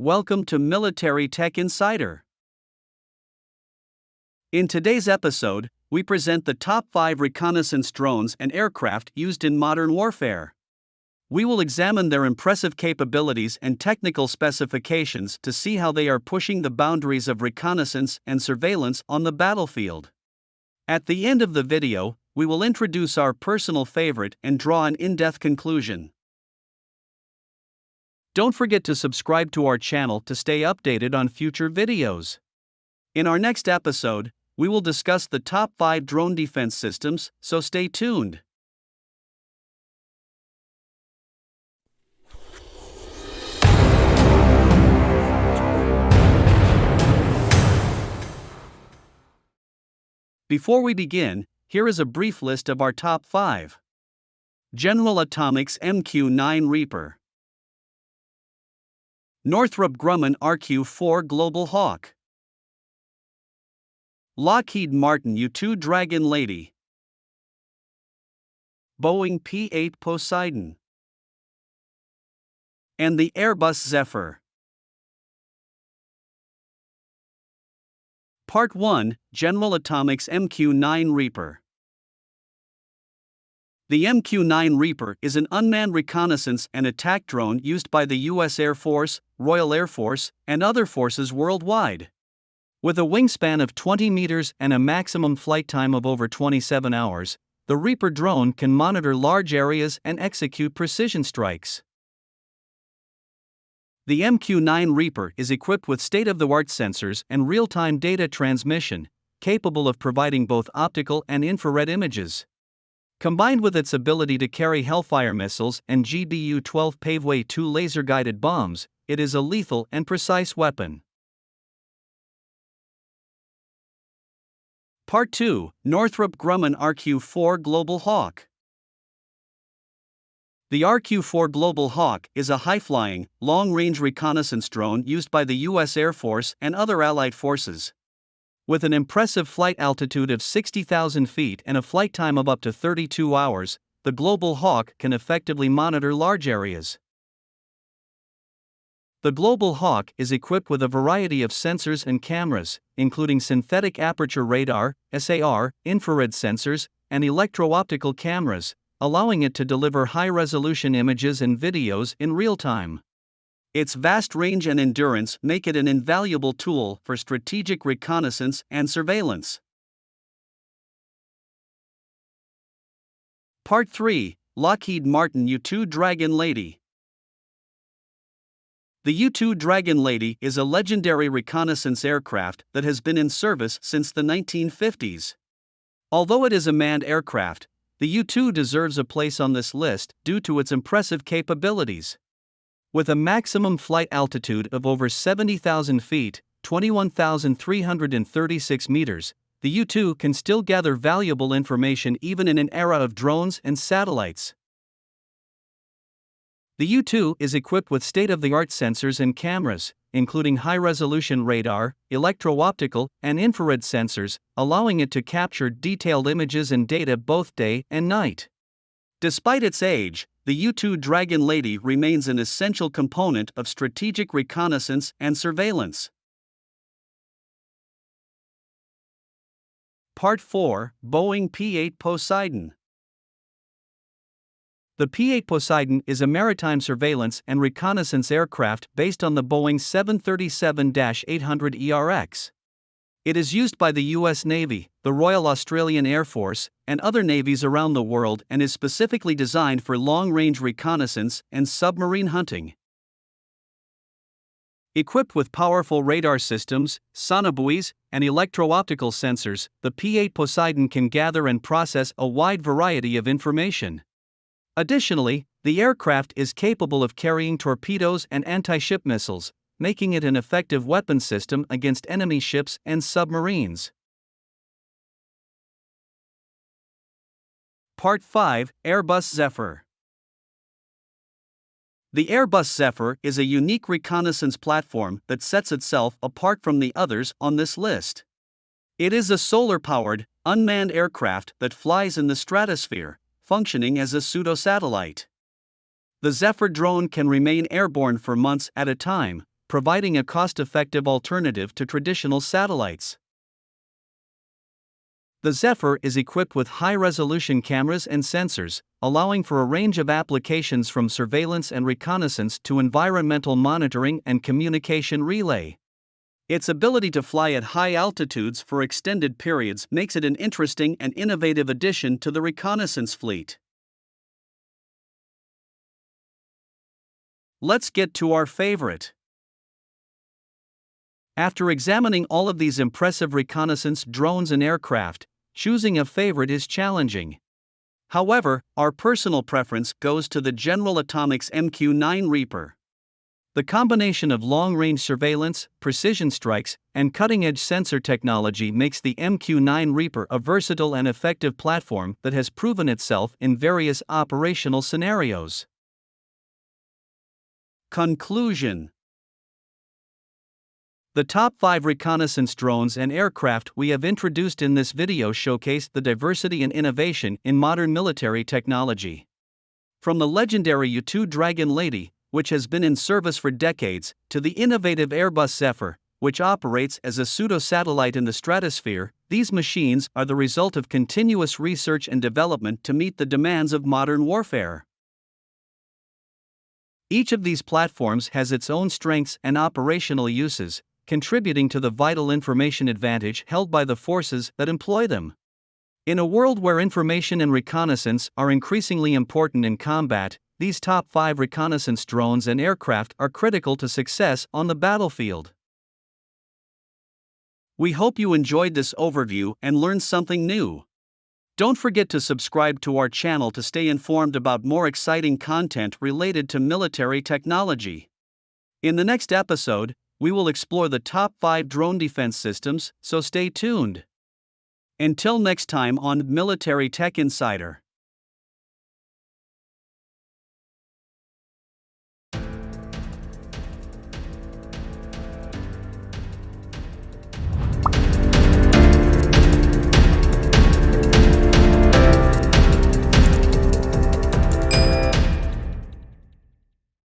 Welcome to Military Tech Insider. In today's episode, we present the top 5 reconnaissance drones and aircraft used in modern warfare. We will examine their impressive capabilities and technical specifications to see how they are pushing the boundaries of reconnaissance and surveillance on the battlefield. At the end of the video, we will introduce our personal favorite and draw an in-depth conclusion. Don't forget to subscribe to our channel to stay updated on future videos. In our next episode, we will discuss the top 5 drone defense systems, so stay tuned. Before we begin, here is a brief list of our top 5. General Atomics MQ-9 Reaper. Northrop Grumman RQ-4 Global Hawk. Lockheed Martin U-2 Dragon Lady. Boeing P8 Poseidon. And the Airbus Zephyr. Part 1, General Atomics MQ-9 Reaper. The MQ-9 Reaper is an unmanned reconnaissance and attack drone used by the U.S. Air Force, Royal Air Force, and other forces worldwide. With a wingspan of 20 meters and a maximum flight time of over 27 hours, the Reaper drone can monitor large areas and execute precision strikes. The MQ-9 Reaper is equipped with state-of-the-art sensors and real-time data transmission, capable of providing both optical and infrared images. Combined with its ability to carry Hellfire missiles and GBU-12 Paveway 2 laser-guided bombs, it is a lethal and precise weapon. Part 2, Northrop Grumman RQ-4 Global Hawk. The RQ-4 Global Hawk is a high-flying, long-range reconnaissance drone used by the U.S. Air Force and other allied forces. With an impressive flight altitude of 60,000 feet and a flight time of up to 32 hours, the Global Hawk can effectively monitor large areas. The Global Hawk is equipped with a variety of sensors and cameras, including synthetic aperture radar, SAR, infrared sensors, and electro-optical cameras, allowing it to deliver high-resolution images and videos in real time. Its vast range and endurance make it an invaluable tool for strategic reconnaissance and surveillance. Part 3, Lockheed Martin U-2 Dragon Lady. The U-2 Dragon Lady is a legendary reconnaissance aircraft that has been in service since the 1950s. Although it is a manned aircraft, the U-2 deserves a place on this list due to its impressive capabilities. With a maximum flight altitude of over 70,000 feet, 21,336 meters, the U-2 can still gather valuable information even in an era of drones and satellites. The U-2 is equipped with state-of-the-art sensors and cameras, including high-resolution radar, electro-optical, and infrared sensors, allowing it to capture detailed images and data both day and night. Despite its age, the U-2 Dragon Lady remains an essential component of strategic reconnaissance and surveillance. Part 4, Boeing P8 Poseidon. The P8 Poseidon is a maritime surveillance and reconnaissance aircraft based on the Boeing 737-800ERX. It is used by the U.S. Navy, the Royal Australian Air Force, and other navies around the world and is specifically designed for long-range reconnaissance and submarine hunting. Equipped with powerful radar systems, sonobuoys, and electro-optical sensors, the P8 Poseidon can gather and process a wide variety of information. Additionally, the aircraft is capable of carrying torpedoes and anti-ship missiles, making it an effective weapon system against enemy ships and submarines. Part 5, Airbus Zephyr. The Airbus Zephyr is a unique reconnaissance platform that sets itself apart from the others on this list. It is a solar-powered, unmanned aircraft that flies in the stratosphere, functioning as a pseudo-satellite. The Zephyr drone can remain airborne for months at a time, providing a cost-effective alternative to traditional satellites. The Zephyr is equipped with high-resolution cameras and sensors, allowing for a range of applications from surveillance and reconnaissance to environmental monitoring and communication relay. Its ability to fly at high altitudes for extended periods makes it an interesting and innovative addition to the reconnaissance fleet. Let's get to our favorite. After examining all of these impressive reconnaissance drones and aircraft, choosing a favorite is challenging. However, our personal preference goes to the General Atomics MQ-9 Reaper. The combination of long-range surveillance, precision strikes, and cutting-edge sensor technology makes the MQ-9 Reaper a versatile and effective platform that has proven itself in various operational scenarios. Conclusion. The top 5 reconnaissance drones and aircraft we have introduced in this video showcase the diversity and innovation in modern military technology. From the legendary U-2 Dragon Lady, which has been in service for decades, to the innovative Airbus Zephyr, which operates as a pseudo-satellite in the stratosphere, these machines are the result of continuous research and development to meet the demands of modern warfare. Each of these platforms has its own strengths and operational uses, contributing to the vital information advantage held by the forces that employ them. In a world where information and reconnaissance are increasingly important in combat, these top 5 reconnaissance drones and aircraft are critical to success on the battlefield. We hope you enjoyed this overview and learned something new. Don't forget to subscribe to our channel to stay informed about more exciting content related to military technology. In the next episode, we will explore the top 5 drone defense systems, so stay tuned. Until next time on Military Tech Insider.